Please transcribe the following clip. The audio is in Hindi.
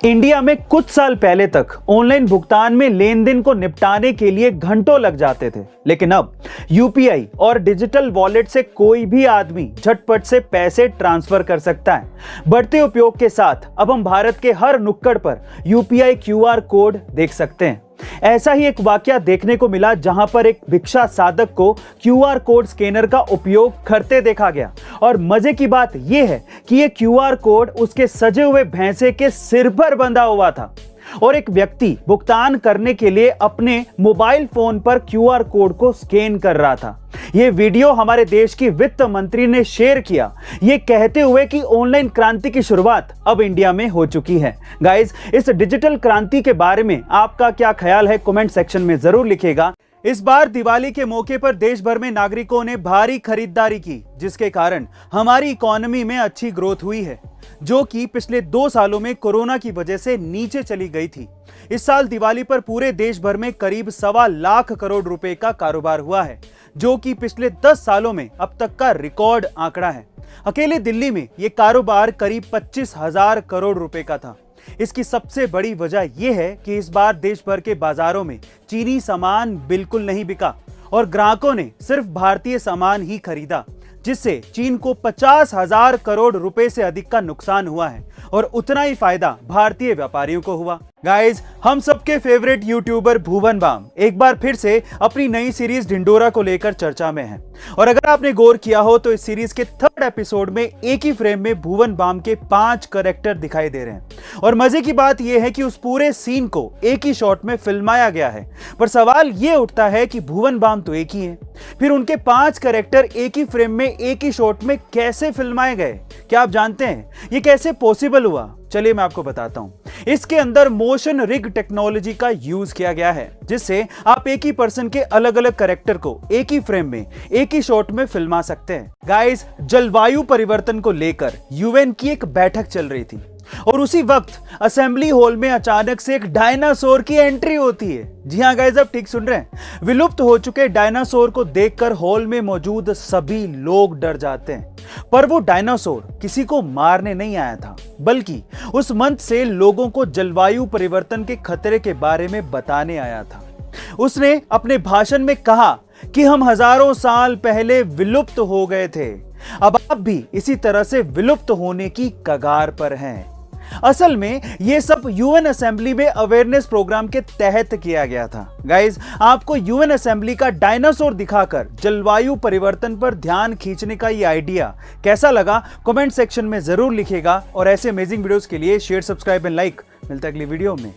इंडिया में कुछ साल पहले तक ऑनलाइन भुगतान में लेन देन को निपटाने के लिए घंटों लग जाते थे, लेकिन अब यूपीआई और डिजिटल वॉलेट से कोई भी आदमी झटपट से पैसे ट्रांसफर कर सकता है। बढ़ते उपयोग के साथ अब हम भारत के हर नुक्कड़ पर यूपीआई क्यूआर कोड देख सकते हैं। ऐसा ही एक वाकया देखने को मिला जहां पर एक भिक्षा साधक को क्यूआर कोड स्कैनर का उपयोग करते देखा गया। और मजे की बात यह है कि यह क्यूआर कोड उसके सजे हुए भैंसे के सिर पर बंधा हुआ था और एक व्यक्ति भुगतान करने के लिए अपने मोबाइल फोन पर क्यूआर कोड को स्कैन कर रहा था। यह वीडियो हमारे देश की वित्त मंत्री ने शेयर किया, यह कहते हुए कि ऑनलाइन क्रांति की शुरुआत अब इंडिया में हो चुकी है। गाइस, इस डिजिटल क्रांति के बारे में आपका क्या ख्याल है, कमेंट सेक्शन में जरूर लिखिएगा। इस बार दिवाली के मौके पर देश भर में नागरिकों ने भारी खरीदारी की, जिसके कारण हमारी इकोनॉमी में अच्छी ग्रोथ हुई है, जो कि पिछले 2 सालों में कोरोना की वजह से नीचे चली गई थी। इस साल दिवाली पर पूरे देश भर में करीब 1.25 लाख करोड़ रुपए का कारोबार हुआ है, जो कि पिछले 10 सालों में अब तक का रिकॉर्ड आंकड़ा है। अकेले दिल्ली में यह कारोबार करीब 25,000 करोड़ रुपए का था। इसकी सबसे बड़ी वजह यह है कि इस बार देश भर के बाजारों में चीनी सामान बिल्कुल नहीं बिका और ग्राहकों ने सिर्फ भारतीय सामान ही खरीदा, जिससे चीन को 50,000 करोड़ रुपए से अधिक का नुकसान हुआ है और उतना ही फायदा भारतीय व्यापारियों को हुआ। गाइस, हम सबके फेवरेट यूट्यूबर भुवन बाम एक बार फिर से अपनी नई सीरीज ढिंडोरा को लेकर चर्चा में है। और अगर आपने गौर किया हो तो इस सीरीज के 3rd एपिसोड में एक ही फ्रेम में भुवन बाम के 5 कैरेक्टर दिखाई दे रहे हैं। और मजे की बात यह है कि उस पूरे सीन को एक ही शॉट में फिल्माया गया है। पर सवाल यह उठता है कि भुवन बाम तो एक ही है, फिर उनके 5 कैरेक्टर एक ही फ्रेम में एक ही शॉट में कैसे फिल्माए गए? क्या आप जानते हैं ये कैसे पॉसिबल हुआ? चलिए मैं आपको बताता हूं। इसके अंदर मोशन रिग टेक्नोलॉजी का यूज किया गया है, जिससे आप एक ही पर्सन के अलग अलग कैरेक्टर को एक ही फ्रेम में एक ही शॉट में फिल्मा सकते हैं। गाइस, जलवायु परिवर्तन को लेकर यूएन की एक बैठक चल रही थी और उसी वक्त असेंबली हॉल में अचानक से एक डायनासोर की एंट्री होती है। जी हां गाइस, आप ठीक सुन रहे हैं। विलुप्त हो चुके डायनासोर को देखकर हॉल में मौजूद सभी लोग डर जाते हैं। पर वो डायनासोर किसी को मारने नहीं आया था, बल्कि उस मंच से लोगों को जलवायु परिवर्तन के खतरे के बारे में बताने आया था। उसने अपने भाषण में कहा कि हम हजारों साल पहले विलुप्त हो गए थे, अब आप भी इसी तरह से विलुप्त होने की कगार पर हैं। असल में यह सब यूएन असेंबली में अवेयरनेस प्रोग्राम के तहत किया गया था। गाइस, आपको यूएन असेंबली का डायनासोर दिखाकर जलवायु परिवर्तन पर ध्यान खींचने का ये आइडिया कैसा लगा, कमेंट सेक्शन में जरूर लिखिएगा। और ऐसे अमेजिंग वीडियोस के लिए शेयर, सब्सक्राइब एंड लाइक। मिलता है अगली वीडियो में।